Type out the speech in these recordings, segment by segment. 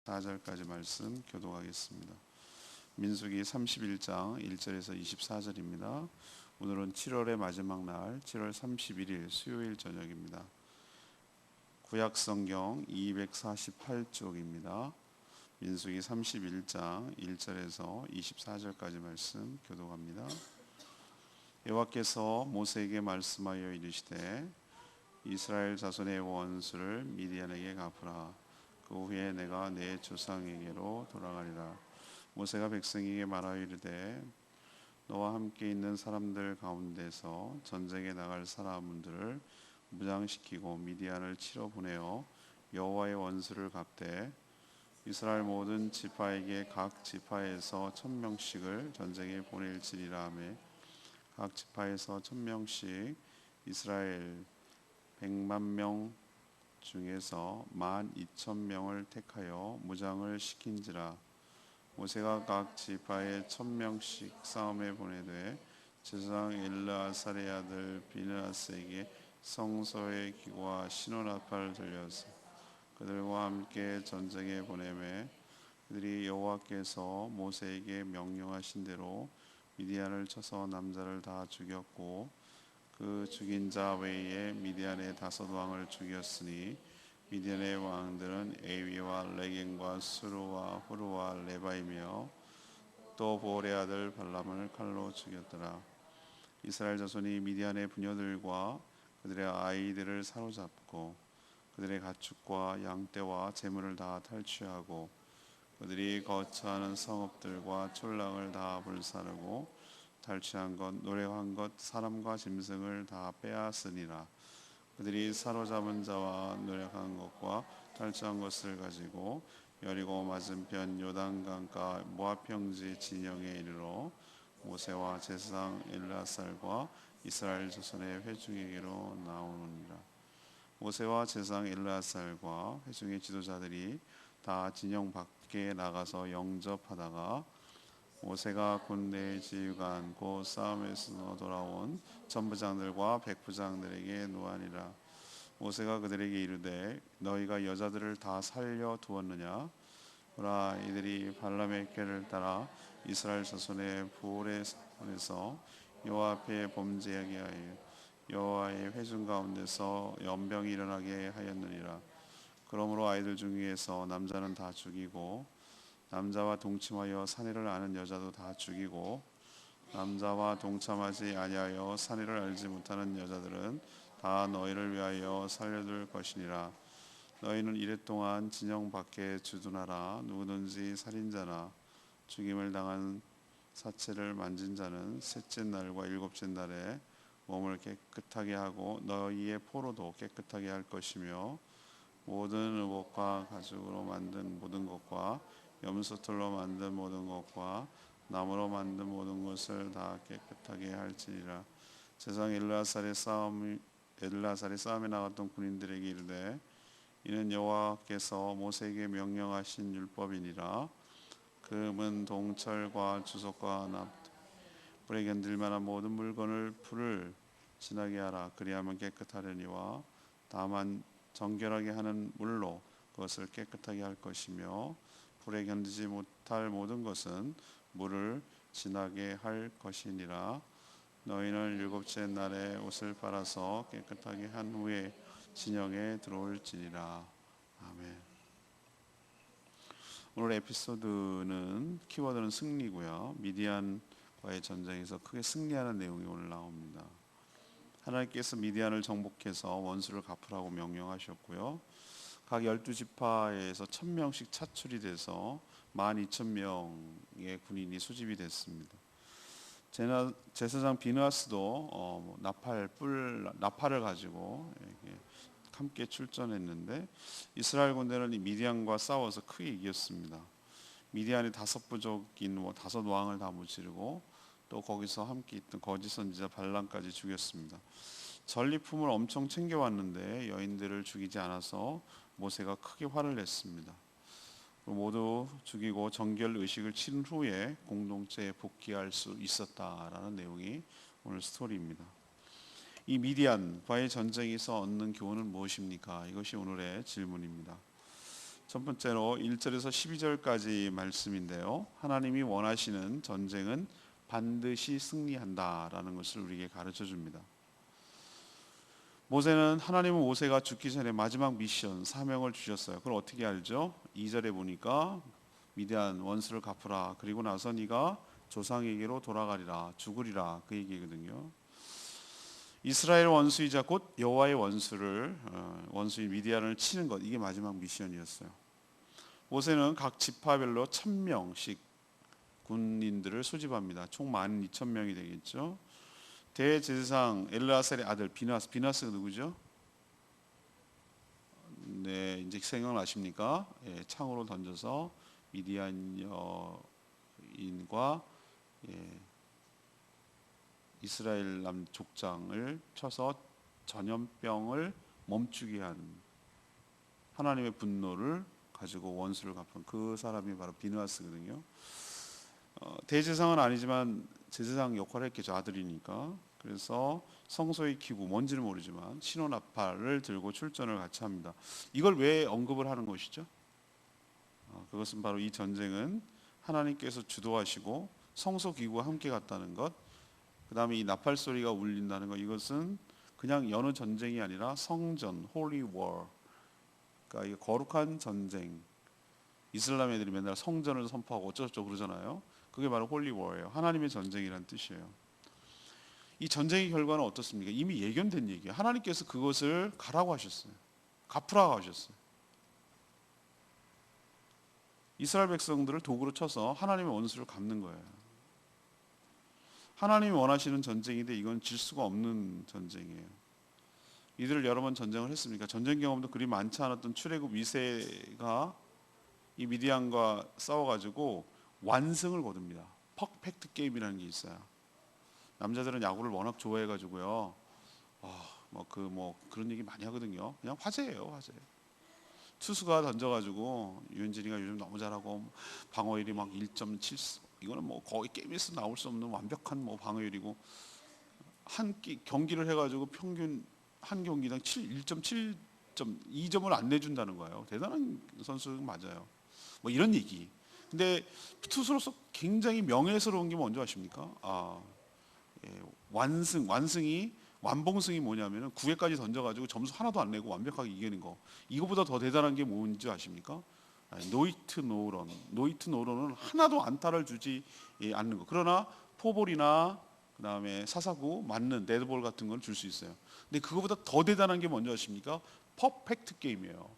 24절까지 말씀 교독하겠습니다. 민수기 31장 1절에서 24절입니다. 오늘은 7월의 마지막 날 7월 31일 수요일 저녁입니다. 구약성경 248쪽입니다. 민수기 31장 1절에서 24절까지 말씀 교독합니다. 여호와께서 모세에게 말씀하여 이르시되 이스라엘 자손의 원수를 미디안에게 갚으라. 그 후에 내가 내 조상에게로 돌아가리라. 모세가 백성에게 말하여 이르되 너와 함께 있는 사람들 가운데서 전쟁에 나갈 사람들을 무장시키고 미디안을 치러 보내어 여호와의 원수를 갚되 이스라엘 모든 지파에게 각 지파에서 1000명씩을 전쟁에 보낼지니라 하매 각 지파에서 1000명씩 이스라엘 100만 명 중에서 12,000명을 택하여 무장을 시킨지라. 모세가 각 지파에 1000명씩 싸움에 보내되 제사장 엘르아살의 아들 비느하스에게 성소의 기구와 시노나팔을 들려서 그들과 함께 전쟁에 보내매 그들이 여호와께서 모세에게 명령하신 대로 미디안을 쳐서 남자를 다 죽였고 그 죽인 자 외에 미디안의 5 왕을 죽였으니 미디안의 왕들은 에위와 레겐과 수루와 후루와 레바이며 또 보올의 아들 발람을 칼로 죽였더라. 이스라엘 자손이 미디안의 부녀들과 그들의 아이들을 사로잡고 그들의 가축과 양떼와 재물을 다 탈취하고 그들이 거처하는 성읍들과 촌랑을 다 불사르고 탈취한 것, 노력한 것, 사람과 짐승을 다 빼앗으니라. 그들이 사로잡은 자와 노력한 것과 탈취한 것을 가지고 여리고 맞은편 요단강가 모압 평지 진영에 이르러 모세와 제사장 엘르아살과 이스라엘 자손의 회중에게로 나오느니라. 모세와 제사장 엘르아살과 회중의 지도자들이 다 진영 밖에 나가서 영접하다가 모세가 군대의 지휘관 곧 싸움에서 돌아온 천부장들과 백부장들에게 노하니라. 모세가 그들에게 이르되 너희가 여자들을 다 살려 두었느냐? 보라, 이들이 발람의 꾀를 따라 이스라엘 자손의 부올의 산에서 여호와 앞에 범죄하게 하여 여호와의 회중 가운데서 연병이 일어나게 하였느니라. 그러므로 아이들 중에서 남자는 다 죽이고 남자와 동침하여 사내를 아는 여자도 다 죽이고 남자와 동참하지 아니하여 사내를 알지 못하는 여자들은 다 너희를 위하여 살려둘 것이니라. 너희는 이랫동안 진영 밖에 주둔하라. 누구든지 살인자나 죽임을 당한 사체를 만진 자는 셋째 날과 일곱째 날에 몸을 깨끗하게 하고 너희의 포로도 깨끗하게 할 것이며 모든 의복과 가죽으로 만든 모든 것과 염소털로 만든 모든 것과 나무로 만든 모든 것을 다 깨끗하게 할지니라. 제사장 엘르아살의 싸움에 나갔던 군인들에게 이르되 이는 여호와께서 모세에게 명령하신 율법이니라. 금은 동철과 주석과 납 불에 견딜 만한 모든 물건을 불을 지나게 하라. 그리하면 깨끗하려니와 다만 정결하게 하는 물로 그것을 깨끗하게 할 것이며 불에 견디지 못할 모든 것은 물을 지나게 할 것이니라. 너희는 일곱째 날에 옷을 빨아서 깨끗하게 한 후에 진영에 들어올지니라. 아멘. 오늘 에피소드는 키워드는 승리고요. 미디안과의 전쟁에서 크게 승리하는 내용이 오늘 나옵니다. 하나님께서 미디안을 정복해서 원수를 갚으라고 명령하셨고요. 각 12지파에서 1000명씩 차출이 돼서 12,000명의 군인이 소집이 됐습니다. 제사장 비느하스도 나팔을 가지고 함께 출전했는데 이스라엘 군대는 미디안과 싸워서 크게 이겼습니다. 미디안이 5부족인 5 왕을 다 무찌르고 또 거기서 함께 있던 거짓 선지자 발람까지 죽였습니다. 전리품을 엄청 챙겨왔는데 여인들을 죽이지 않아서 모세가 크게 화를 냈습니다. 모두 죽이고 정결 의식을 치른 후에 공동체에 복귀할 수 있었다라는 내용이 오늘 스토리입니다. 이 미디안과의 전쟁에서 얻는 교훈은 무엇입니까? 이것이 오늘의 질문입니다. 첫 번째로 1절에서 12절까지 말씀인데요. 하나님이 원하시는 전쟁은 반드시 승리한다라는 것을 우리에게 가르쳐 줍니다. 하나님은 모세가 죽기 전에 마지막 미션, 사명을 주셨어요. 그걸 어떻게 알죠? 2절에 보니까 미디안 원수를 갚으라. 그리고 나서 네가 조상에게로 돌아가리라. 죽으리라. 그 얘기거든요. 이스라엘 원수이자 곧 여호와의 원수인 미디안을 치는 것, 이게 마지막 미션이었어요. 모세는 각 지파별로 1000명씩 군인들을 소집합니다. 총 12,000명이 되겠죠. 대제사장 엘르아살의 아들 비나스가 누구죠? 네, 이제 생각나십니까? 예, 창으로 던져서 미디안 여인과 이스라엘 남 족장을 쳐서 전염병을 멈추게 한 하나님의 분노를 가지고 원수를 갚은 그 사람이 바로 비느하스거든요. 대제사장은 아니지만 제사장 역할을 했겠죠. 아들이니까. 그래서 성소의 기구, 뭔지는 모르지만 신혼나팔을 들고 출전을 같이 합니다. 이걸 왜 언급을 하는 것이죠? 그것은 바로 이 전쟁은 하나님께서 주도하시고 성소 기구와 함께 갔다는 것, 그 다음에 이 나팔 소리가 울린다는 것, 이것은 그냥 여느 전쟁이 아니라 성전, 홀리 워, 그러니까 이 거룩한 전쟁. 이슬람 애들이 맨날 성전을 선포하고 어쩌고저쩌고 그러잖아요. 그게 바로 홀리 워예요. 하나님의 전쟁이란 뜻이에요. 이 전쟁의 결과는 어떻습니까? 이미 예견된 얘기예요. 하나님께서 그것을 가라고 하셨어요. 갚으라고 하셨어요. 이스라엘 백성들을 도구로 쳐서 하나님의 원수를 갚는 거예요. 하나님이 원하시는 전쟁인데 이건 질 수가 없는 전쟁이에요. 이들을 여러 번 전쟁을 했습니까? 전쟁 경험도 그리 많지 않았던 출애굽 2세가 이 미디안과 싸워가지고 완승을 거둡니다. 퍼펙트 게임이라는 게 있어요. 남자들은 야구를 워낙 좋아해가지고요. 그런 얘기 많이 하거든요. 그냥 화제예요, 화제. 투수가 던져가지고 유현진이가 요즘 너무 잘하고 방어율이 막 1.7, 이거는 뭐 거의 게임에서 나올 수 없는 완벽한 방어율이고, 경기를 해가지고 평균 한 경기당 1.7점, 2점을 안 내준다는 거예요. 대단한 선수 맞아요. 이런 얘기. 근데 투수로서 굉장히 명예스러운 게 뭔지 아십니까? 완봉승이 뭐냐면은 9회까지 던져가지고 점수 하나도 안 내고 완벽하게 이기는 거. 이거보다 더 대단한 게 뭔지 아십니까? 노히트 노런은 하나도 안타를 주지 않는 거. 그러나 포볼이나 그다음에 사사구 맞는 데드볼 같은 건 줄 수 있어요. 근데 그거보다 더 대단한 게 뭔지 아십니까? 퍼펙트 게임이에요.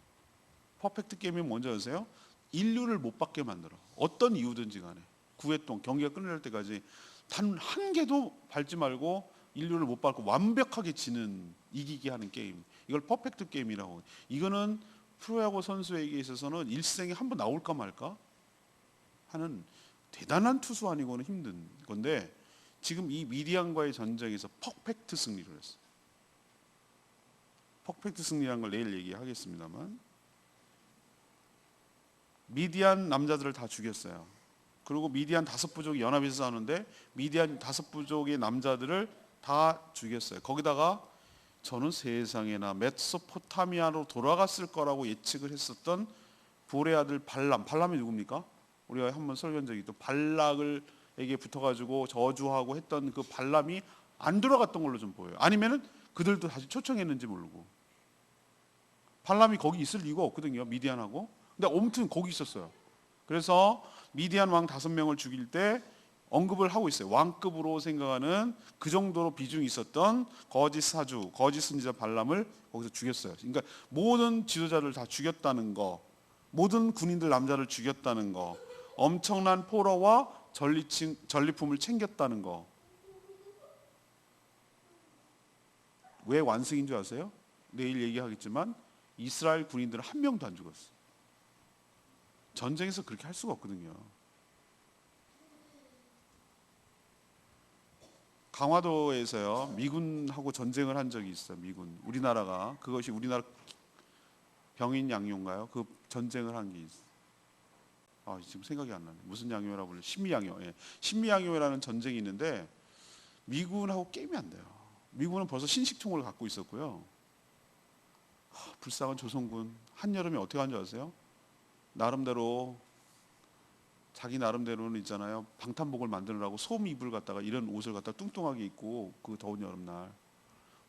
퍼펙트 게임이 뭔지 아세요? 인류를 못 받게 만들어. 어떤 이유든지 간에 9회 동안 경기가 끝날 때까지 단 한 개도 밟지 말고 인류를 못 밟고 완벽하게 이기게 하는 게임. 이걸 퍼펙트 게임이라고. 이거는 프로야구 선수에게 있어서는 일생에 한 번 나올까 말까 하는 대단한 투수 아니고는 힘든 건데, 지금 이 미디안과의 전쟁에서 퍼펙트 승리를 했어요. 퍼펙트 승리라는 걸 내일 얘기하겠습니다만, 미디안 남자들을 다 죽였어요. 그리고 미디안 5부족이 연합해서 싸우는데 미디안 5부족의 남자들을 다 죽였어요. 거기다가 저는 세상에나 메소포타미아로 돌아갔을 거라고 예측을 했었던 볼의 아들 발람이 누굽니까? 우리가 한번 설교한 적이 있죠. 발락에게 붙어가지고 저주하고 했던 그 발람이 안 돌아갔던 걸로 좀 보여요. 아니면은 그들도 다시 초청했는지 모르고. 발람이 거기 있을 이유가 없거든요, 미디안하고. 근데 아무튼 거기 있었어요. 그래서 미디안 왕 5명을 죽일 때 언급을 하고 있어요. 왕급으로 생각하는 그 정도로 비중이 있었던 거짓 사주, 거짓 선지자 발람을 거기서 죽였어요. 그러니까 모든 지도자를 다 죽였다는 거, 모든 군인들 남자를 죽였다는 거, 엄청난 포로와 전리품을 챙겼다는 거. 왜 완승인 줄 아세요? 내일 얘기하겠지만 이스라엘 군인들은 한 명도 안 죽었어요. 전쟁에서 그렇게 할 수가 없거든요. 강화도에서요, 미군하고 전쟁을 한 적이 있어요. 우리나라가 그것이 우리나라 병인 양요인가요? 그 전쟁을 한 게 있어요. 지금 생각이 안 나네. 무슨 양요라고 불러요? 신미양요. 예. 신미양요라는 전쟁이 있는데 미군하고 게임이 안 돼요. 미군은 벌써 신식총을 갖고 있었고요. 불쌍한 조선군 한여름에 어떻게 한 줄 아세요? 나름대로 자기 나름대로는 있잖아요. 방탄복을 만드느라고 솜 이불 갖다가 이런 옷을 갖다가 뚱뚱하게 입고 그 더운 여름날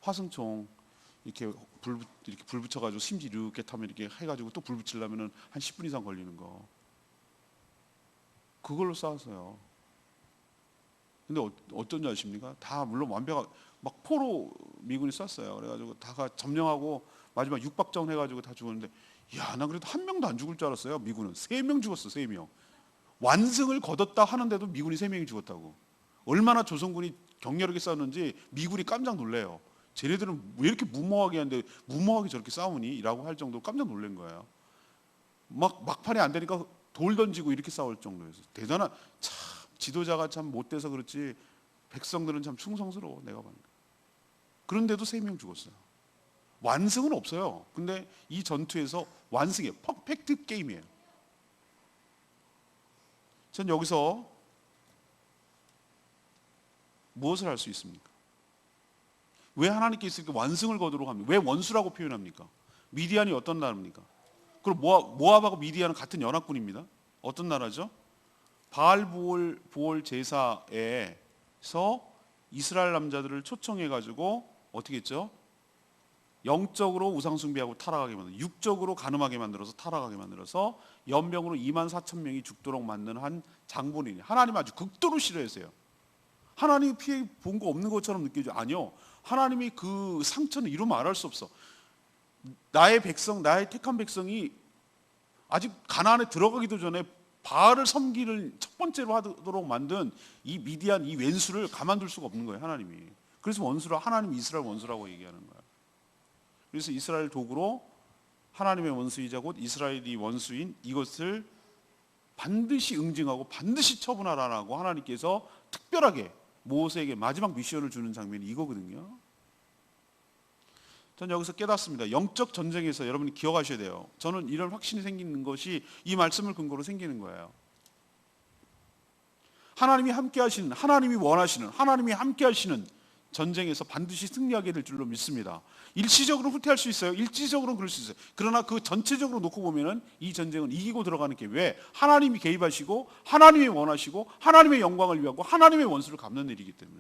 화승총 이렇게 불 붙여가지고 심지 이렇게 타면 이렇게 해가지고 또 불 붙이려면은 한 10분 이상 걸리는 거. 그걸로 싸웠어요. 근데 어떤지 아십니까? 다 물론 완벽하게 막 포로 미군이 쐈어요. 그래가지고 다가 점령하고 마지막 육박전 해가지고 다 죽었는데, 야, 난 그래도 한 명도 안 죽을 줄 알았어요. 미군은 3명 죽었어, 3명. 완승을 거뒀다 하는데도 미군이 3명이 죽었다고. 얼마나 조선군이 격렬하게 싸웠는지 미군이 깜짝 놀래요. 쟤네들은 왜 이렇게 무모하게 하는데 무모하게 저렇게 싸우니? 라고 할 정도로 깜짝 놀란 거예요. 막판에 안 되니까 돌 던지고 이렇게 싸울 정도였어요. 대단한, 참 지도자가 참 못돼서 그렇지 백성들은 참 충성스러워. 내가 보니까. 그런데도 3명 죽었어요. 완승은 없어요. 근데 이 전투에서 완승이에요. 퍼펙트 게임이에요. 전 여기서 무엇을 할 수 있습니까? 왜 하나님께서 이렇게 완승을 거두려고 합니까? 왜 원수라고 표현합니까? 미디안이 어떤 나라입니까? 그리고 모압하고 미디안은 같은 연합군입니다. 어떤 나라죠? 바알 보올 제사에서 이스라엘 남자들을 초청해 가지고 어떻게 했죠? 영적으로 우상 숭배하고 타락하게 만들어, 육적으로 간음하게 만들어서 타락하게 만들어서 연병으로 24,000명이 죽도록 만든 한 장본인이, 하나님 아주 극도로 싫어했어요. 하나님이 피해 본 거 없는 것처럼 느껴져. 아니요. 하나님이 그 상처는 이루 말할 수 없어. 나의 백성, 나의 택한 백성이 아직 가나안에 들어가기도 전에 바알을 섬기를 첫 번째로 하도록 만든 이 미디안, 이 왼수를 가만둘 수가 없는 거예요, 하나님이. 그래서 원수라, 하나님이 이스라엘 원수라고 얘기하는 거예요. 그래서 이스라엘 도구로 하나님의 원수이자 곧 이스라엘이 원수인 이것을 반드시 응징하고 반드시 처분하라고 하나님께서 특별하게 모세에게 마지막 미션을 주는 장면이 이거거든요. 저는 여기서 깨닫습니다. 영적 전쟁에서 여러분이 기억하셔야 돼요. 저는 이런 확신이 생기는 것이 이 말씀을 근거로 생기는 거예요. 하나님이 함께 하시는, 하나님이 원하시는, 하나님이 함께 하시는 전쟁에서 반드시 승리하게 될 줄로 믿습니다. 일시적으로 후퇴할 수 있어요. 일시적으로는 그럴 수 있어요. 그러나 그 전체적으로 놓고 보면은 이 전쟁은 이기고 들어가는 게, 왜? 하나님이 개입하시고 하나님이 원하시고 하나님의 영광을 위하고 하나님의 원수를 갚는 일이기 때문에.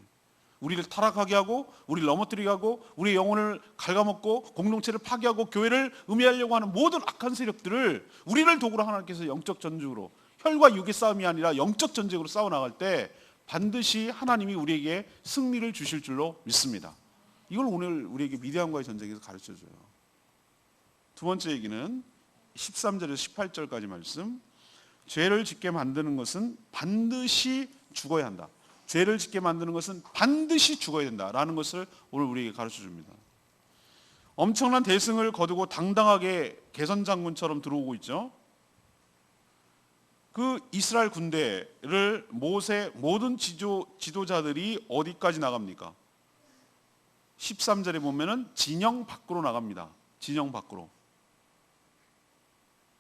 우리를 타락하게 하고 우리를 넘어뜨리게 하고 우리의 영혼을 갉아먹고 공동체를 파괴하고 교회를 음해하려고 하는 모든 악한 세력들을 우리를 도구로 하나님께서 영적 전쟁으로, 혈과 육의 싸움이 아니라 영적 전쟁으로 싸워나갈 때 반드시 하나님이 우리에게 승리를 주실 줄로 믿습니다. 이걸 오늘 우리에게 미디안과의 전쟁에서 가르쳐줘요. 두 번째 얘기는 13절에서 18절까지 말씀. 죄를 짓게 만드는 것은 반드시 죽어야 한다. 죄를 짓게 만드는 것은 반드시 죽어야 된다라는 것을 오늘 우리에게 가르쳐줍니다. 엄청난 대승을 거두고 당당하게 개선장군처럼 들어오고 있죠. 그 이스라엘 군대를 모세 모든 지도자들이 어디까지 나갑니까? 13절에 보면은 진영 밖으로 나갑니다. 진영 밖으로.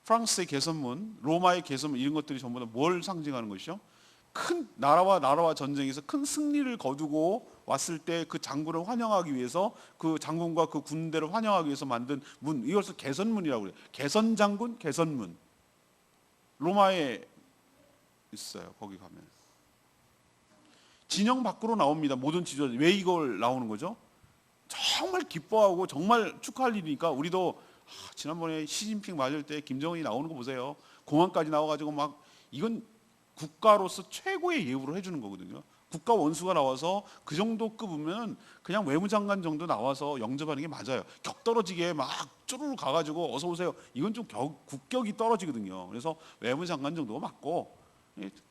프랑스의 개선문, 로마의 개선문, 이런 것들이 전부 다 뭘 상징하는 것이죠? 큰 나라와 전쟁에서 큰 승리를 거두고 왔을 때 그 장군을 환영하기 위해서, 그 장군과 그 군대를 환영하기 위해서 만든 문, 이것을 개선문이라고 그래요. 개선장군, 개선문. 로마에 있어요. 거기 가면 진영 밖으로 나옵니다. 모든 지도자. 왜 이걸 나오는 거죠? 정말 기뻐하고 정말 축하할 일이니까. 우리도 지난번에 시진핑 맞을 때 김정은이 나오는 거 보세요. 공항까지 나와가지고 막, 이건 국가로서 최고의 예우를 해주는 거거든요. 국가 원수가 나와서 그 정도 급이면 그냥 외무장관 정도 나와서 영접하는 게 맞아요. 격 떨어지게 막 쪼르르 가가지고 어서 오세요, 이건 좀 국격이 떨어지거든요. 그래서 외무장관 정도가 맞고,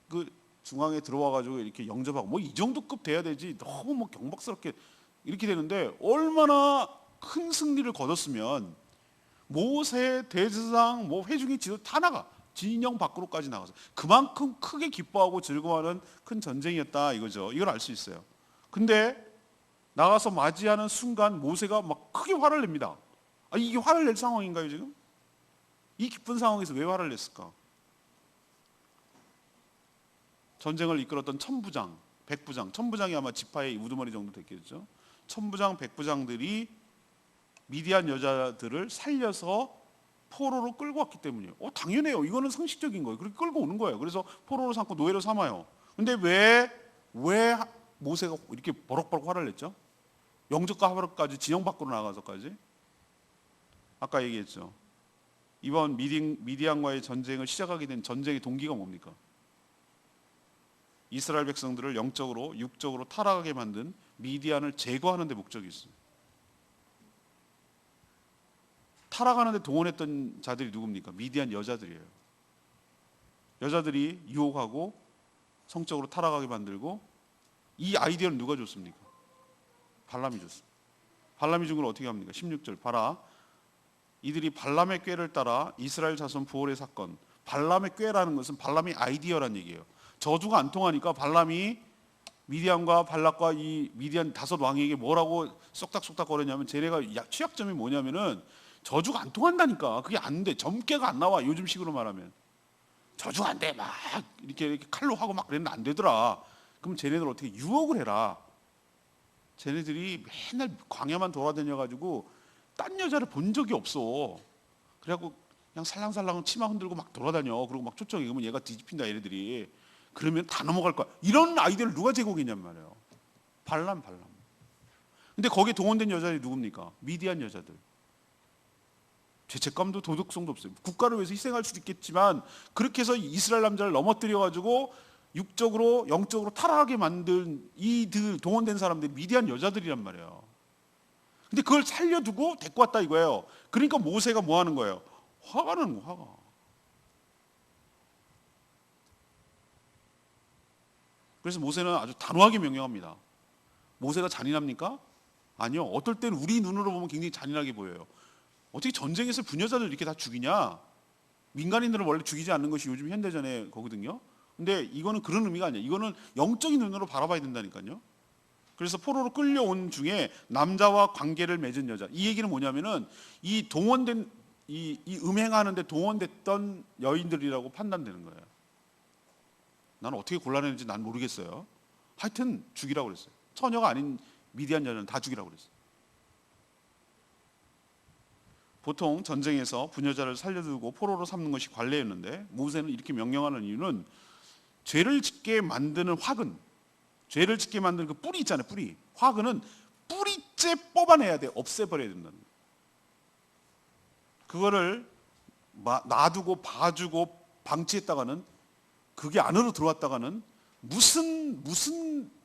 그 중앙에 들어와가지고 이렇게 영접하고 뭐 이 정도 급 돼야 되지, 너무 뭐 경박스럽게 이렇게 되는데, 얼마나 큰 승리를 거뒀으면 모세, 대제사장, 뭐 회중의 지도 다 나가, 진영 밖으로까지 나가서 그만큼 크게 기뻐하고 즐거워하는 큰 전쟁이었다 이거죠. 이걸 알 수 있어요. 근데 나가서 맞이하는 순간 모세가 막 크게 화를 냅니다. 이게 화를 낼 상황인가요 지금? 이 기쁜 상황에서 왜 화를 냈을까? 전쟁을 이끌었던 천부장, 백부장, 천부장이 아마 지파의 우두머리 정도 됐겠죠. 천부장, 백부장들이 미디안 여자들을 살려서 포로로 끌고 왔기 때문이에요. 당연해요. 이거는 상식적인 거예요. 그렇게 끌고 오는 거예요. 그래서 포로로 삼고 노예로 삼아요. 근데 왜 모세가 이렇게 버럭버럭 화를 냈죠? 영적과 화력까지 진영 밖으로 나가서까지. 아까 얘기했죠. 이번 미디안과의 전쟁을 시작하게 된 전쟁의 동기가 뭡니까? 이스라엘 백성들을 영적으로 육적으로 타락하게 만든 미디안을 제거하는 데 목적이 있어요. 타락하는 데 동원했던 자들이 누굽니까? 미디안 여자들이에요. 여자들이 유혹하고 성적으로 타락하게 만들고, 이 아이디어는 누가 줬습니까? 발람이 줬습니다. 발람이 준 걸 어떻게 합니까? 16절 봐라. 이들이 발람의 꾀를 따라 이스라엘 자손 부활의 사건. 발람의 꾀라는 것은 발람의 아이디어란 얘기예요. 저주가 안 통하니까 발람이 미디안과 발락과 이 미디안 다섯 왕에게 뭐라고 쏙닥쏙닥 거렸냐면, 쟤네가 취약점이 뭐냐면은 저주가 안 통한다니까. 그게 안 돼. 점괘가 안 나와. 요즘 식으로 말하면 저주가 안 돼. 막 이렇게 칼로 하고 막 그랬는데 안 되더라. 그럼 쟤네들 어떻게 유혹을 해라. 쟤네들이 맨날 광야만 돌아다녀가지고 딴 여자를 본 적이 없어. 그래갖고 그냥 살랑살랑 치마 흔들고 막 돌아다녀. 그리고 막 초청해. 그러면 얘가 뒤집힌다 얘네들이. 그러면 다 넘어갈 거야. 이런 아이디어를 누가 제공했냔 말이에요. 발람. 근데 거기에 동원된 여자들이 누굽니까? 미디안 여자들. 죄책감도 도덕성도 없어요. 국가를 위해서 희생할 수도 있겠지만 그렇게 해서 이스라엘 남자를 넘어뜨려가지고 육적으로 영적으로 타락하게 만든 이들 동원된 사람들이 미디안 여자들이란 말이에요. 근데 그걸 살려두고 데리고 왔다 이거예요. 그러니까 모세가 뭐 하는 거예요? 화가 나는 거예요. 화가. 그래서 모세는 아주 단호하게 명령합니다. 모세가 잔인합니까? 아니요. 어떨 때는 우리 눈으로 보면 굉장히 잔인하게 보여요. 어떻게 전쟁에서 부녀자들 이렇게 다 죽이냐? 민간인들은 원래 죽이지 않는 것이 요즘 현대전에 거거든요. 근데 이거는 그런 의미가 아니에요. 이거는 영적인 눈으로 바라봐야 된다니까요. 그래서 포로로 끌려온 중에 남자와 관계를 맺은 여자. 이 얘기는 뭐냐면은 이 동원된 이 음행하는데 동원됐던 여인들이라고 판단되는 거예요. 나는 어떻게 골라내는지 난 모르겠어요. 하여튼 죽이라고 그랬어요. 처녀가 아닌 미디안 여자는 다 죽이라고 그랬어요. 보통 전쟁에서 부녀자를 살려두고 포로로 삼는 것이 관례였는데 모세는 이렇게 명령하는 이유는 죄를 짓게 만드는 화근, 죄를 짓게 만드는 그 뿌리 있잖아요. 뿌리. 화근은 뿌리째 뽑아내야 돼. 없애버려야 된다는 거예요. 그거를 놔두고 봐주고 방치했다가는, 그게 안으로 들어왔다가는 무슨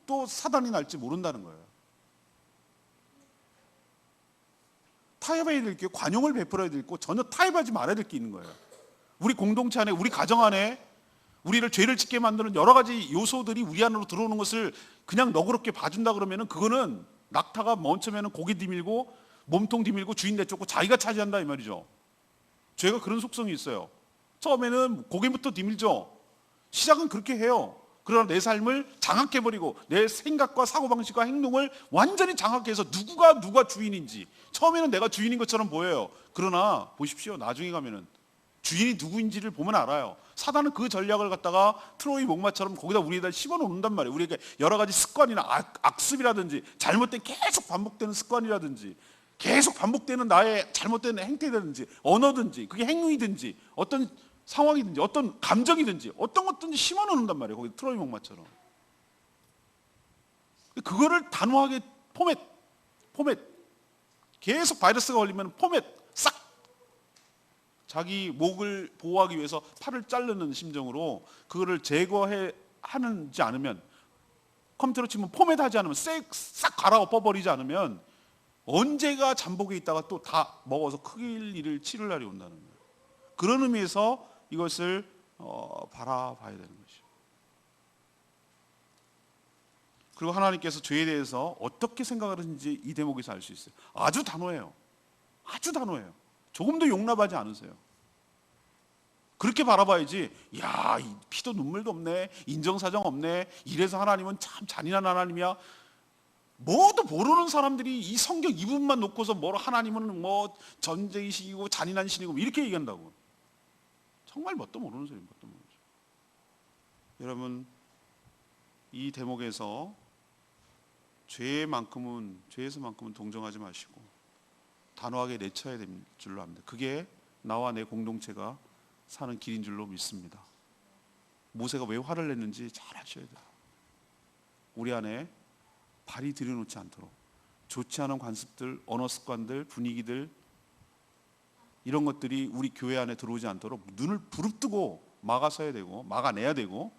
또 사단이 날지 모른다는 거예요. 타협해야 될 게, 관용을 베풀어야 될 거, 전혀 타협하지 말아야 될 게 있는 거예요. 우리 공동체 안에, 우리 가정 안에 우리를 죄를 짓게 만드는 여러 가지 요소들이 우리 안으로 들어오는 것을 그냥 너그럽게 봐준다 그러면은 그거는 낙타가 먼 처음에는 고개 디밀고 몸통 디밀고 주인 내쫓고 자기가 차지한다 이 말이죠. 죄가 그런 속성이 있어요. 처음에는 고개부터 디밀죠. 시작은 그렇게 해요. 그러나 내 삶을 장악해버리고 내 생각과 사고방식과 행동을 완전히 장악해서 누가 주인인지, 처음에는 내가 주인인 것처럼 보여요. 그러나 보십시오. 나중에 가면은 주인이 누구인지를 보면 알아요. 사단은 그 전략을 갖다가 트로이 목마처럼 거기다 우리에다 씹어놓는단 말이에요. 우리에게 여러 가지 습관이나 악습이라든지 잘못된 계속 반복되는 습관이라든지 계속 반복되는 나의 잘못된 행태라든지 언어든지 그게 행위든지 어떤 상황이든지 어떤 감정이든지 어떤 것든지 심어놓는단 말이에요. 거기 트로이 목마처럼. 그거를 단호하게 포맷 계속 바이러스가 걸리면 포맷 싹, 자기 목을 보호하기 위해서 팔을 자르는 심정으로 그거를 제거해 하는지 않으면, 컴퓨터로 치면 포맷하지 않으면 싹 갈아엎어버리지 않으면 언제가 잠복에 있다가 또 다 먹어서 큰일 일을 치를 날이 온다는 거예요. 그런 의미에서 이것을 바라봐야 되는 것이죠. 그리고 하나님께서 죄에 대해서 어떻게 생각하는지 이 대목에서 알 수 있어요. 아주 단호해요. 아주 단호해요. 조금도 용납하지 않으세요. 그렇게 바라봐야지. 야, 피도 눈물도 없네. 인정사정 없네. 이래서 하나님은 참 잔인한 하나님이야. 뭐도 모르는 사람들이 이 성경 이 부분만 놓고서 뭐로 하나님은 뭐 전쟁이시고 잔인한 신이고 이렇게 얘기한다고. 정말 뭣도 모르는 소리, 뭣도 모르죠. 여러분, 이 대목에서 죄에서만큼은 동정하지 마시고 단호하게 내쳐야 될 줄로 압니다. 그게 나와 내 공동체가 사는 길인 줄로 믿습니다. 모세가 왜 화를 냈는지 잘 아셔야 돼요. 우리 안에 발이 들여놓지 않도록 좋지 않은 관습들, 언어 습관들, 분위기들 이런 것들이 우리 교회 안에 들어오지 않도록 눈을 부릅뜨고 막아서야 되고 막아내야 되고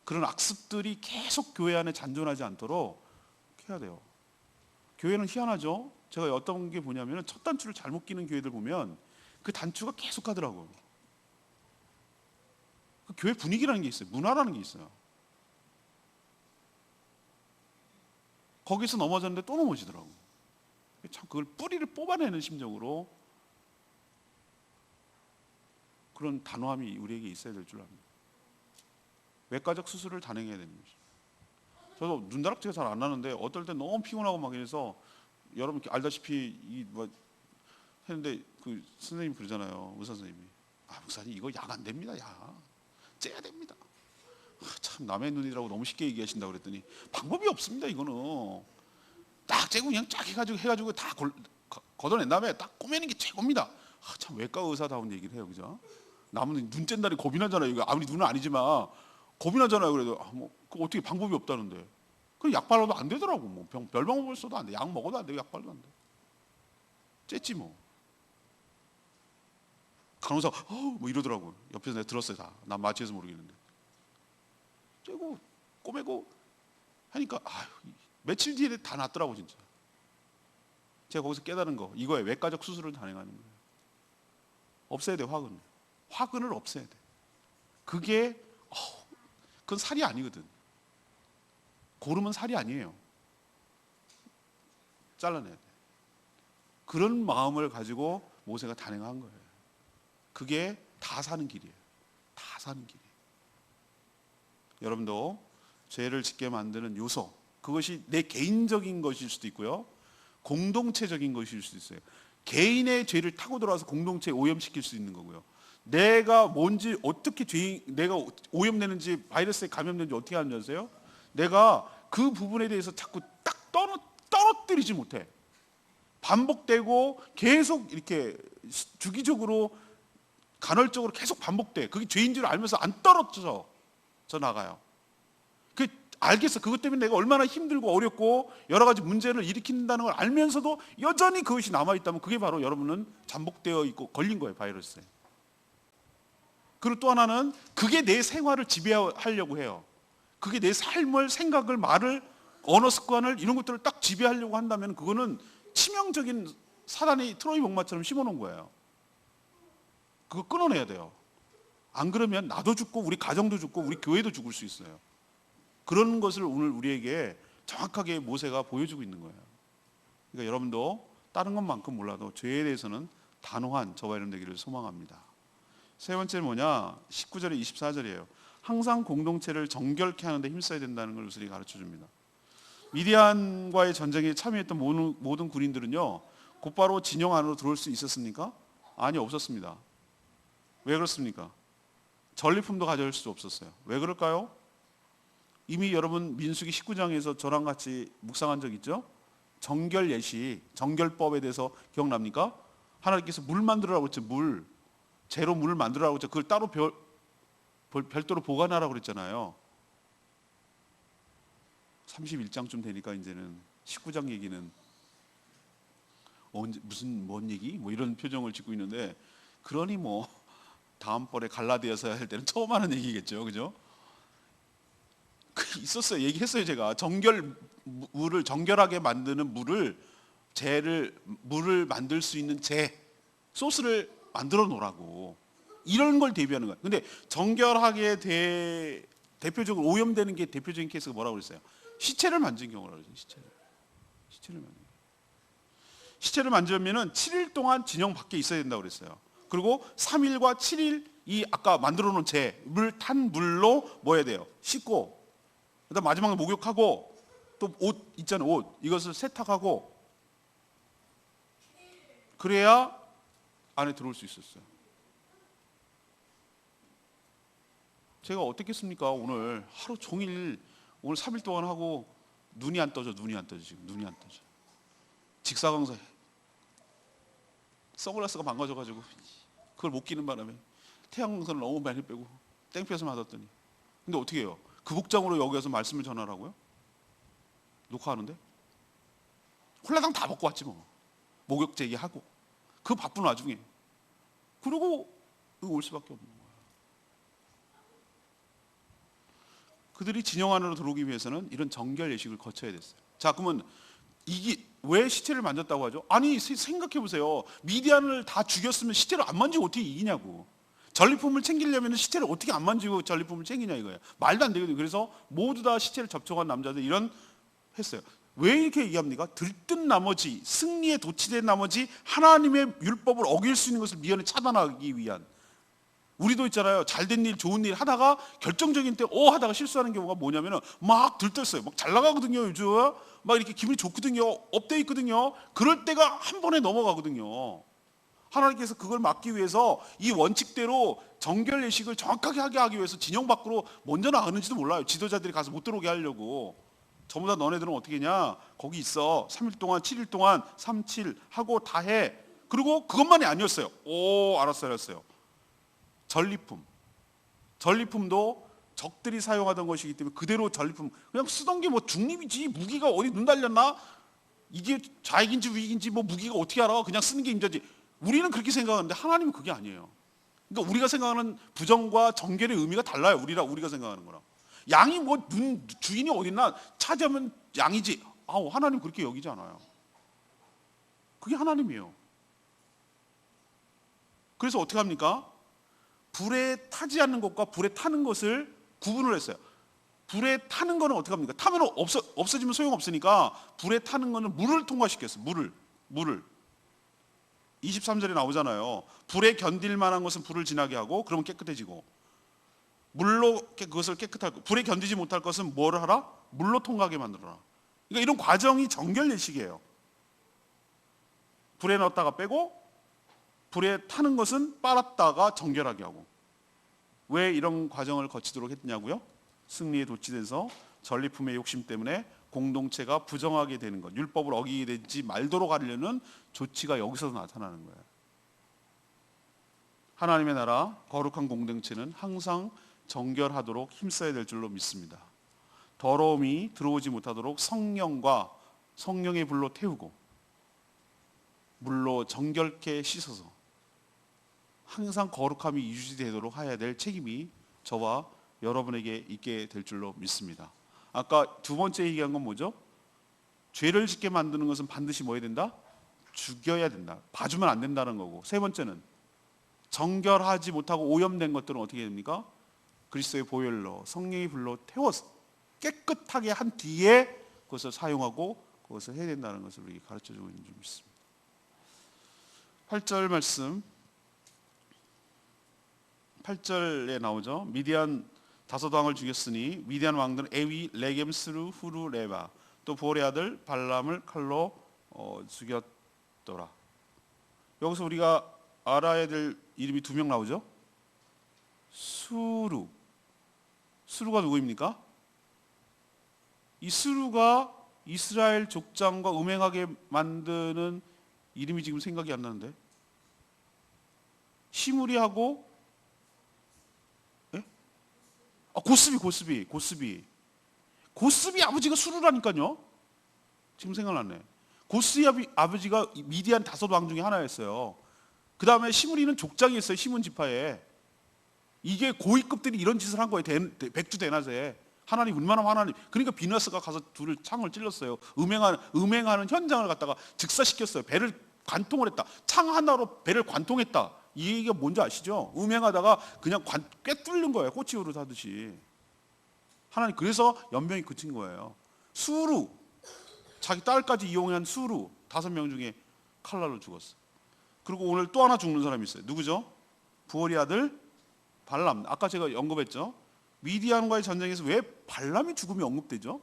그런 악습들이 계속 교회 안에 잔존하지 않도록 해야 돼요. 교회는 희한하죠. 제가 어떤 게 보냐면 첫 단추를 잘못 끼는 교회들 보면 그 단추가 계속 가더라고요. 그 교회 분위기라는 게 있어요. 문화라는 게 있어요. 거기서 넘어졌는데 또 넘어지더라고요. 참 그걸 뿌리를 뽑아내는 심정으로 그런 단호함이 우리에게 있어야 될 줄 압니다. 외과적 수술을 단행해야 되는 것이죠. 저도 눈다락지가 잘 안 나는데 어떨 때 너무 피곤하고 막 이래서 여러분 알다시피 뭐 했는데 그 선생님 그러잖아요. 의사 선생님이 목사님 이거 약 안 됩니다. 약 째야 됩니다. 참 남의 눈이라고 너무 쉽게 얘기하신다고 그랬더니 방법이 없습니다. 이거는 딱 째고 그냥 쫙 해가지고 다 걷어낸 다음에 딱 꼬매는 게 최고입니다. 참 외과 의사다운 얘기를 해요. 그죠? 남은 눈 쨘다리 겁이 나잖아요. 이거 아무리 눈은 아니지만 겁이 나잖아요. 그래도 뭐 그 어떻게 방법이 없다는데 그 약 발라도 안 되더라고. 뭐 별 방법을 써도 안 돼. 약 먹어도 안 되고 약 발라도 안 돼. 쨌지 뭐. 간호사 뭐 이러더라고요. 옆에서 내가 들었어요. 다. 난 마취해서 모르겠는데. 째고 꼬매고 하니까 며칠 뒤에 다 낫더라고 진짜. 제가 거기서 깨달은 거 이거에 외과적 수술을 단행하는 거예요. 없애야 돼. 화근을 없애야 돼. 그게 그건 살이 아니거든. 고름은 살이 아니에요. 잘라내야 돼. 그런 마음을 가지고 모세가 단행한 거예요. 그게 다 사는 길이에요. 다 사는 길이에요. 여러분도 죄를 짓게 만드는 요소, 그것이 내 개인적인 것일 수도 있고요, 공동체적인 것일 수도 있어요. 개인의 죄를 타고 들어와서 공동체에 오염시킬 수 있는 거고요. 내가 뭔지 어떻게 내가 오염되는지 바이러스에 감염되는지 어떻게 하는지 아세요? 내가 그 부분에 대해서 자꾸 딱 떨어뜨리지 못해. 반복되고 계속 이렇게 주기적으로 간헐적으로 계속 반복돼. 그게 죄인 줄 알면서 안 떨어져 나가요. 그 알겠어. 그것 때문에 내가 얼마나 힘들고 어렵고 여러 가지 문제를 일으킨다는 걸 알면서도 여전히 그것이 남아 있다면 그게 바로 여러분은 잠복되어 있고 걸린 거예요, 바이러스에. 그리고 또 하나는 그게 내 생활을 지배하려고 해요. 그게 내 삶을, 생각을, 말을, 언어 습관을 이런 것들을 딱 지배하려고 한다면 그거는 치명적인 사단이 트로이 목마처럼 심어놓은 거예요. 그거 끊어내야 돼요. 안 그러면 나도 죽고 우리 가정도 죽고 우리 교회도 죽을 수 있어요. 그런 것을 오늘 우리에게 정확하게 모세가 보여주고 있는 거예요. 그러니까 여러분도 다른 것만큼 몰라도 죄에 대해서는 단호한 저와 여러분 되기를 소망합니다. 세 번째는 뭐냐? 19절에 24절이에요. 항상 공동체를 정결케 하는데 힘써야 된다는 걸 우리 가르쳐 줍니다. 미디안과의 전쟁에 참여했던 모든 군인들은요, 곧바로 진영 안으로 들어올 수 있었습니까? 아니, 없었습니다. 왜 그렇습니까? 전리품도 가져올 수 없었어요. 왜 그럴까요? 이미 여러분 민수기 19장에서 저랑 같이 묵상한 적 있죠? 정결 예시, 정결법에 대해서 기억납니까? 하나님께서 물 만들으라고 했죠. 재로 물을 만들으라고 했죠. 그걸 따로 별도로 보관하라고 그랬잖아요. 31장쯤 되니까 이제는 19장 얘기는 뭔 얘기? 뭐 이런 표정을 짓고 있는데, 그러니 뭐 다음번에 갈라디아서 할 때는 처음 하는 얘기겠죠, 그죠? 있었어요. 얘기했어요. 제가 물을 정결하게 만드는 물을 만들 수 있는 소스를 만들어 놓으라고, 이런 걸 대비하는 거예요. 근데 정결하게 대표적으로 오염되는 게 대표적인 케이스가 뭐라고 그랬어요? 시체를 만진 경우라고 그랬어요. 시체를 만지면은 7일 동안 진영 밖에 있어야 된다고 그랬어요. 그리고 3일과 7일 이 아까 만들어 놓은 탄 물로 뭐 해야 돼요? 씻고, 그다음 마지막에 목욕하고, 또 옷 있잖아요. 옷 이것을 세탁하고, 그래야 안에 들어올 수 있었어요. 제가 어떻겠습니까? 오늘 하루 종일 오늘 3일 동안 하고 눈이 안 떠져. 지금 눈이 안 떠져. 직사광선 선글라스가 망가져가지고 그걸 못 끼는 바람에 태양광선을 너무 많이 빼고 땡볕을 맞았더니, 근데 어떻게 해요? 그 복장으로 여기 와서 말씀을 전하라고요? 녹화하는데? 홀라당 다 벗고 왔지 뭐. 목욕 제기하고 그 바쁜 와중에, 그리고 올 수밖에 없는 거예요. 그들이 진영 안으로 들어오기 위해서는 이런 정결 예식을 거쳐야 됐어요. 자, 그러면 이게 왜 시체를 만졌다고 하죠? 아니, 생각해 보세요. 미디안을 다 죽였으면 시체를 안 만지고 어떻게 이기냐고. 전리품을 챙기려면 시체를 어떻게 안 만지고 전리품을 챙기냐 이거예요. 말도 안 되거든요. 그래서 모두 다 시체를 접촉한 남자들 이런 했어요. 왜 이렇게 얘기합니까? 들뜬 나머지, 승리에 도취된 나머지 하나님의 율법을 어길 수 있는 것을 미연에 차단하기 위한. 우리도 있잖아요. 잘된 일, 좋은 일 하다가 결정적인 때 하다가 실수하는 경우가 뭐냐면은 막 들떴어요. 막 잘 나가거든요, 요즘. 막 이렇게 기분이 좋거든요. 업돼 있거든요. 그럴 때가 한 번에 넘어가거든요. 하나님께서 그걸 막기 위해서 이 원칙대로 정결 예식을 정확하게 하기 위해서 진영 밖으로 먼저 나가는지도 몰라요. 지도자들이 가서 못 들어오게 하려고. 전부 다 너네들은 어떻게 했냐? 거기 있어. 3일 동안, 7일 동안 3, 7 하고 다 해. 그리고 그것만이 아니었어요. 알았어요. 전리품도 적들이 사용하던 것이기 때문에 그대로 전리품, 그냥 쓰던 게 뭐 중립이지, 무기가 어디 눈 달렸나? 이게 좌익인지 우익인지 뭐 무기가 어떻게 알아? 그냥 쓰는 게 임자지. 우리는 그렇게 생각하는데 하나님은 그게 아니에요. 그러니까 우리가 생각하는 부정과 정결의 의미가 달라요. 우리가 생각하는 거랑. 양이 뭐 주인이 어딨나? 차지하면 양이지. 하나님 그렇게 여기지 않아요. 그게 하나님이에요. 그래서 어떻게 합니까? 불에 타지 않는 것과 불에 타는 것을 구분을 했어요. 불에 타는 거는 어떻게 합니까? 타면 없어지면 소용없으니까 불에 타는 거는 물을 통과시켰어요. 물을. 23절에 나오잖아요. 불에 견딜 만한 것은 불을 지나게 하고 그러면 깨끗해지고, 물로 그것을 깨끗할 것, 불에 견디지 못할 것은 뭐를 하라? 물로 통과하게 만들어라. 그러니까 이런 과정이 정결 예식이에요. 불에 넣었다가 빼고 불에 타는 것은 빨았다가 정결하게 하고. 왜 이런 과정을 거치도록 했냐고요? 승리에 도취돼서 전리품의 욕심 때문에 공동체가 부정하게 되는 것, 율법을 어기게 되지 말도록 하려는 조치가 여기서 나타나는 거예요. 하나님의 나라, 거룩한 공동체는 항상 정결하도록 힘써야 될 줄로 믿습니다. 더러움이 들어오지 못하도록 성령의 불로 태우고 물로 정결케 씻어서 항상 거룩함이 유지되도록 해야 될 책임이 저와 여러분에게 있게 될 줄로 믿습니다. 아까 두 번째 얘기한 건 뭐죠? 죄를 짓게 만드는 것은 반드시 뭐 해야 된다? 죽여야 된다. 봐주면 안 된다는 거고. 세 번째는 정결하지 못하고 오염된 것들은 어떻게 됩니까? 그리스도의 보혈로, 성령의 불로 태워서 깨끗하게 한 뒤에 그것을 사용하고 그것을 해야 된다는 것을 우리에게 가르쳐주고 있는 줄 믿습니다. 8절 말씀, 8절에 나오죠. 미디안 다섯 왕을 죽였으니 미디안 왕들은 에위, 레겜, 스루, 후루, 레바, 또 보올의 아들 발람을 칼로 죽였더라. 여기서 우리가 알아야 될 이름이 두 명 나오죠. 수루가 누구입니까? 이 수루가 이스라엘 족장과 음행하게 만드는 이름이 지금 생각이 안 나는데, 시므리하고 고스비 아버지가 수루라니까요. 지금 생각났네. 고스비 아버지가 미디안 다섯 왕 중에 하나였어요. 그 다음에 시므리는 족장이 있어요. 시몬 지파에. 이게 고위급들이 이런 짓을 한 거예요. 백주대낮에. 하나님 얼마나 화나니. 그러니까 비누아스가 가서 둘을 창을 찔렀어요. 음행하는 현장을 갖다가 즉사시켰어요. 배를 관통을 했다. 창 하나로 배를 관통했다. 이 얘기가 뭔지 아시죠? 음행하다가 그냥 꿰뚫는 거예요. 꼬치우릇 하듯이. 하나님 그래서 연병이 그친 거예요. 수루, 자기 딸까지 이용한 수루 5명 중에 칼날로 죽었어. 그리고 오늘 또 하나 죽는 사람이 있어요. 누구죠? 부올의 아들 발람. 아까 제가 언급했죠. 미디안과의 전쟁에서 왜 발람이 죽음이 언급되죠?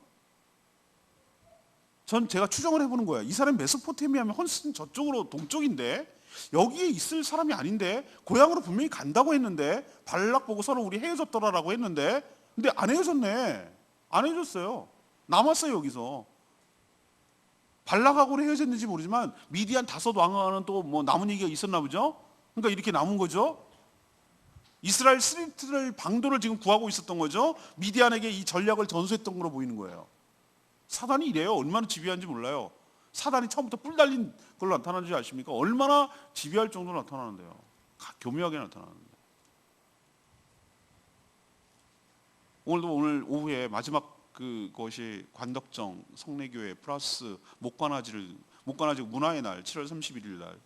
제가 추정을 해보는 거예요. 이 사람이 메소포타미아면 헌슨 저쪽으로 동쪽인데 여기에 있을 사람이 아닌데, 고향으로 분명히 간다고 했는데, 발락 보고 서로 우리 헤어졌더라라고 했는데, 근데 안 헤어졌네. 안 헤어졌어요. 남았어요. 여기서. 발락하고는 헤어졌는지 모르지만 미디안 다섯 왕과는 또 뭐 남은 얘기가 있었나 보죠. 그러니까 이렇게 남은 거죠. 이스라엘 스리트를 방도를 지금 구하고 있었던 거죠. 미디안에게 이 전략을 전수했던 걸로 보이는 거예요. 사단이 이래요. 얼마나 집요한지 몰라요. 사단이 처음부터 뿔 달린 걸로 나타나는지 아십니까? 얼마나 집요할 정도로 나타나는데요. 교묘하게 나타나는데. 오늘 오후에 마지막 그것이 관덕정 성내교회 플러스 목관아지고 문화의 날 7월 31일 날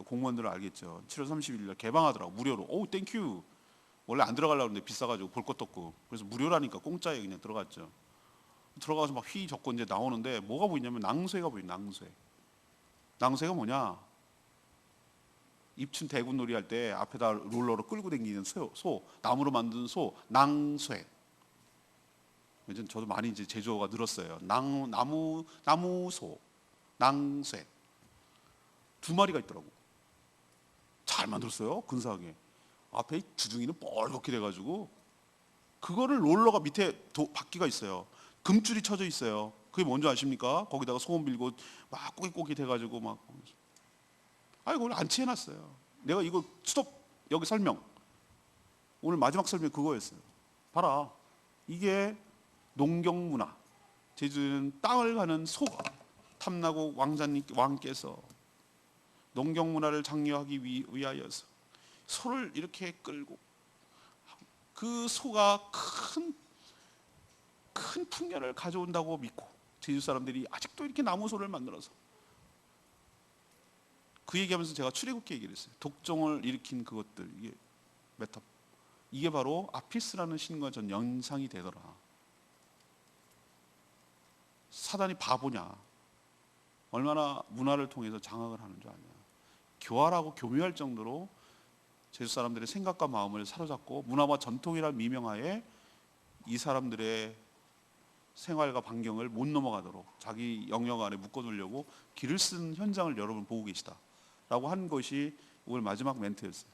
공무원들은 알겠죠. 7월 31일 날 개방하더라고 무료로. 오 땡큐. 원래 안 들어가려고 했는데 비싸가지고 볼 것도 없고 그래서 무료라니까 공짜에 그냥 들어갔죠. 들어가서 막 휘 적고 이제 나오는데 뭐가 보이냐면 낭쇠가 보여요. 낭쇠가 뭐냐? 입춘 대군 놀이 할 때 앞에다 롤러로 끌고 다니는 소 나무로 만든 소 낭쇠. 요즘 저도 많이 이제 제조가 늘었어요. 나무소 낭쇠 2마리가 있더라고. 잘 만들었어요. 근사하게. 앞에 주둥이는 뻘겋게 돼가지고 그거를 롤러가 밑에 바퀴가 있어요. 금줄이 쳐져 있어요. 그게 뭔지 아십니까? 거기다가 소금 빌고 막 꼬깃꼬깃 해가지고 막. 그걸 안치해놨어요. 내가 이거 스톱 여기 설명. 오늘 마지막 설명 그거였어요. 봐라. 이게 농경문화. 제주는 땅을 가는 소가 탐나고 왕께서 농경문화를 장려하기 위하여서 소를 이렇게 끌고 그 소가 큰 풍년을 가져온다고 믿고 제주 사람들이 아직도 이렇게 나무소를 만들어서 그 얘기하면서 제가 출애굽기 얘기를 했어요. 독종을 일으킨 그것들 이게 바로 아피스라는 신과 전 연상이 되더라. 사단이 바보냐? 얼마나 문화를 통해서 장악을 하는 줄 아냐? 교활하고 교묘할 정도로 제주 사람들의 생각과 마음을 사로잡고 문화와 전통이라는 미명하에 이 사람들의 생활과 반경을 못 넘어가도록 자기 영역 안에 묶어두려고 길을 쓴 현장을 여러분 보고 계시다라고 한 것이 오늘 마지막 멘트였어요.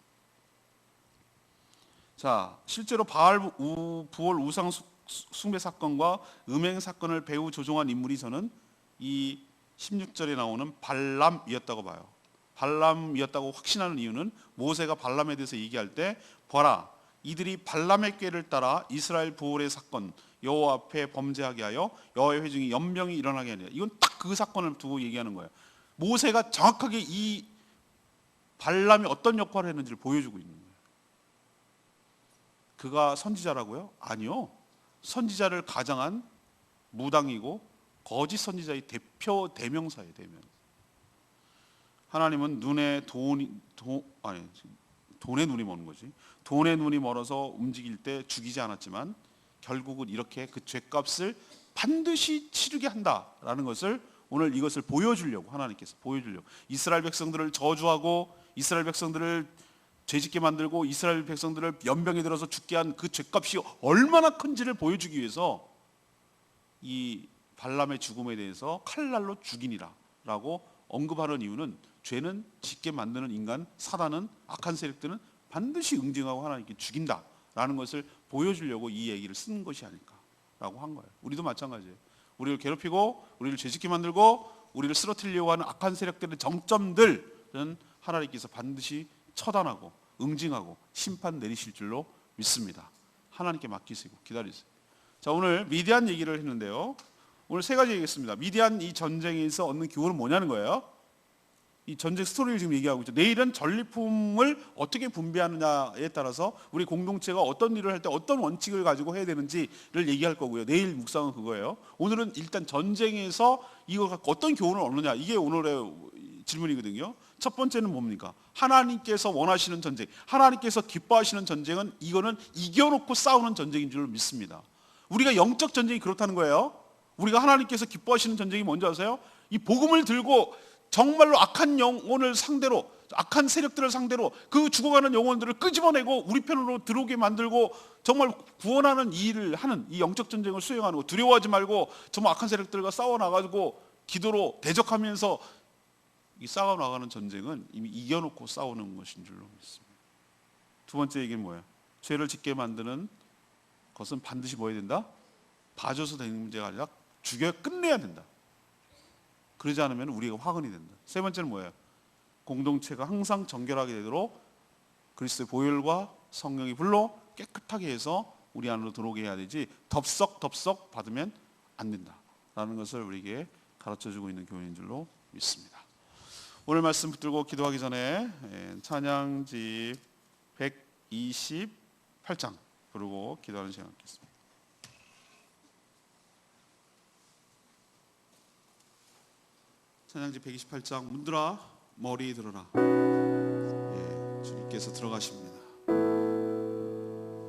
자, 실제로 부월 우상 숭배 사건과 음행 사건을 배후 조종한 인물이 저는 이 16절에 나오는 발람이었다고 봐요. 발람이었다고 확신하는 이유는 모세가 발람에 대해서 얘기할 때 보라 이들이 발람의 꾀를 따라 이스라엘 부올의 사건 여호와 앞에 범죄하게 하여 여호와의 회중이 연병이 일어나게 하니라. 이건 딱 그 사건을 두고 얘기하는 거예요. 모세가 정확하게 이 발람이 어떤 역할을 했는지를 보여주고 있는 거예요. 그가 선지자라고요? 아니요. 선지자를 가장한 무당이고 거짓 선지자의 대명사예요. 하나님은 돈의 눈이 머는 거지. 돈의 눈이 멀어서 움직일 때 죽이지 않았지만 결국은 이렇게 그 죄값을 반드시 치르게 한다라는 것을 오늘 이것을 보여주려고 하나님께서 보여주려고 이스라엘 백성들을 저주하고 이스라엘 백성들을 죄짓게 만들고 이스라엘 백성들을 연병에 들어서 죽게 한 그 죄값이 얼마나 큰지를 보여주기 위해서 이 발람의 죽음에 대해서 칼날로 죽이니라 라고 언급하는 이유는 죄는 짓게 만드는 인간 사단은 악한 세력들은 반드시 응징하고 하나님께 죽인다라는 것을 보여주려고 이 얘기를 쓴 것이 아닐까라고 한 거예요. 우리도 마찬가지예요. 우리를 괴롭히고 우리를 죄짓게 만들고 우리를 쓰러뜨리려고 하는 악한 세력들의 정점들은 하나님께서 반드시 처단하고 응징하고 심판 내리실 줄로 믿습니다. 하나님께 맡기시고 기다리세요. 자, 오늘 미디안 얘기를 했는데요. 오늘 3가지 얘기했습니다. 미디안 이 전쟁에서 얻는 교훈은 뭐냐는 거예요. 이 전쟁 스토리를 지금 얘기하고 있죠. 내일은 전리품을 어떻게 분배하느냐에 따라서 우리 공동체가 어떤 일을 할 때 어떤 원칙을 가지고 해야 되는지를 얘기할 거고요. 내일 묵상은 그거예요. 오늘은 일단 전쟁에서 이걸 갖고 어떤 교훈을 얻느냐, 이게 오늘의 질문이거든요. 첫 번째는 뭡니까? 하나님께서 원하시는 전쟁, 하나님께서 기뻐하시는 전쟁은 이거는 이겨놓고 싸우는 전쟁인 줄 믿습니다. 우리가 영적 전쟁이 그렇다는 거예요. 우리가 하나님께서 기뻐하시는 전쟁이 뭔지 아세요? 이 복음을 들고 정말로 악한 영혼을 상대로, 악한 세력들을 상대로 그 죽어가는 영혼들을 끄집어내고 우리 편으로 들어오게 만들고 정말 구원하는 이 일을 하는 이 영적 전쟁을 수행하는 거. 두려워하지 말고 정말 악한 세력들과 싸워나가지고 기도로 대적하면서 이 싸워나가는 전쟁은 이미 이겨놓고 싸우는 것인 줄로 믿습니다. 두 번째 얘기는 뭐예요? 죄를 짓게 만드는 것은 반드시 뭐 해야 된다? 봐줘서 되는 문제가 아니라 죽여 끝내야 된다. 그러지 않으면 우리가 화근이 된다. 세 번째는 뭐예요? 공동체가 항상 정결하게 되도록 그리스도의 보혈과 성령의 불로 깨끗하게 해서 우리 안으로 들어오게 해야 되지, 덥석 받으면 안 된다라는 것을 우리에게 가르쳐주고 있는 교회인 줄로 믿습니다. 오늘 말씀 붙들고 기도하기 전에 찬양집 128장 부르고 기도하는 시간 갖겠습니다. 찬양집 128장 문들아 머리 들어라. 주님께서 들어가십니다.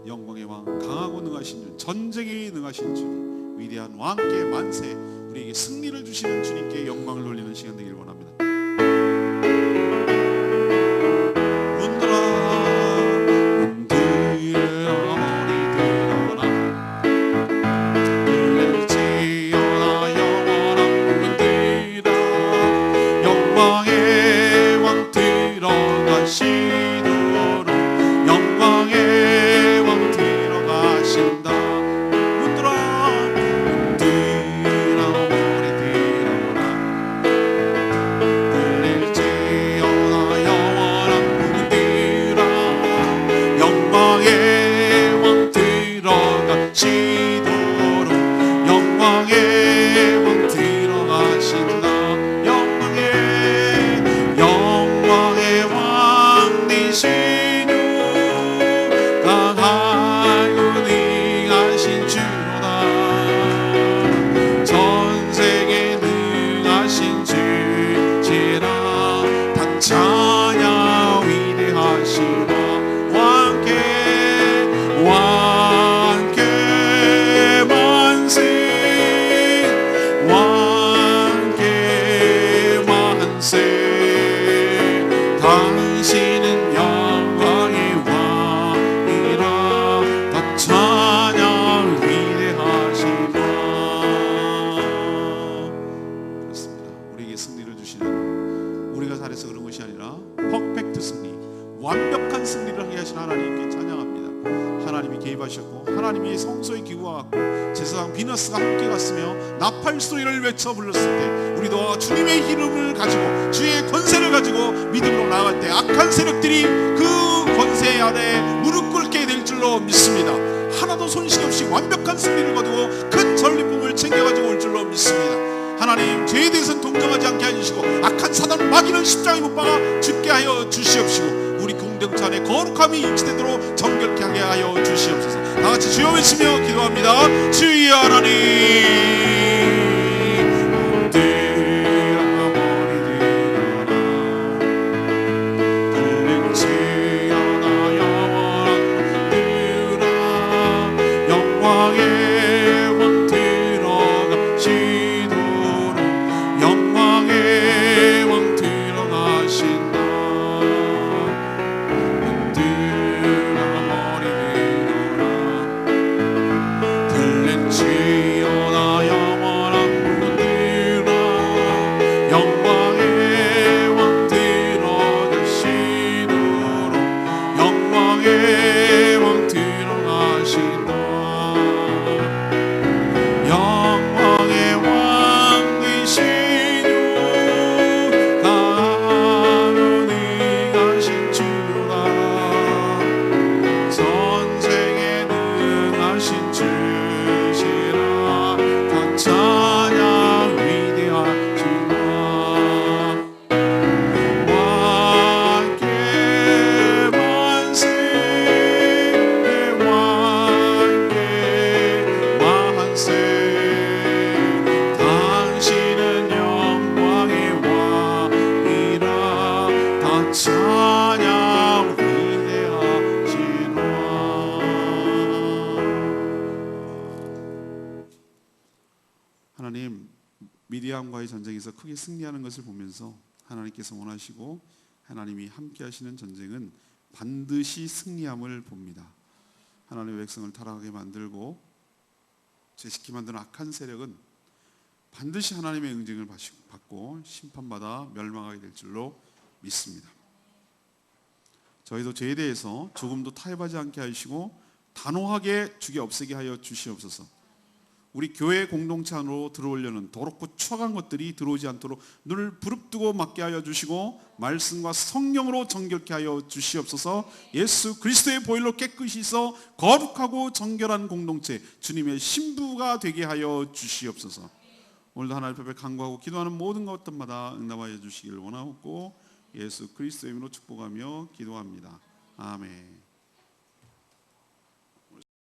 영광의 왕, 강하고 능하신 주, 전쟁에 능하신 주님, 위대한 왕께 만세. 우리에게 승리를 주시는 주님께 영광을 돌리는 시간 되기를 원합니다. 완벽한 승리를 하게 하신 하나님께 찬양합니다. 하나님이 개입하셨고 하나님이 성소에 기구하고 제사장 비너스가 함께 갔으며 나팔 소리를 외쳐 불렀을 때 우리도 주님의 이름을 가지고 주의 권세를 가지고 믿음으로 나아갈 때 악한 세력들이 그 권세 아래 무릎 꿇게 될 줄로 믿습니다. 하나도 손실 없이 완벽한 승리를 거두고 큰 전리품을 챙겨가지고 올 줄로 믿습니다. 하나님, 죄에 대해서는 동정하지 않게 해주시고 악한 사단 마귀는 십자가에 못 박아 죽게 하여 주시옵시고 우리 공동체 안에 거룩함이 일치되도록 정결케 하게 하여 주시옵소서. 다같이 주여 외치며 기도합니다. 주여 하나님, 하나님, 미디안과의 전쟁에서 크게 승리하는 것을 보면서 하나님께서 원하시고 하나님이 함께 하시는 전쟁은 반드시 승리함을 봅니다. 하나님의 백성을 타락하게 만들고 죄짓게 만드는 악한 세력은 반드시 하나님의 응징을 받고 심판받아 멸망하게 될 줄로 믿습니다. 저희도 죄에 대해서 조금도 타협하지 않게 하시고 단호하게 죽여 없애게 하여 주시옵소서. 우리 교회 공동체 안으로 들어오려는 더럽고 추악한 것들이 들어오지 않도록 눈을 부릅뜨고 막게 하여 주시고 말씀과 성령으로 정결케 하여 주시옵소서. 예수 그리스도의 보혈로 깨끗이 써 거룩하고 정결한 공동체, 주님의 신부가 되게 하여 주시옵소서. 오늘도 하나님 앞에 간구하고 기도하는 모든 것들마다 응답하여 주시기를 원하옵고 예수 그리스도의 이름으로 축복하며 기도합니다. 아멘.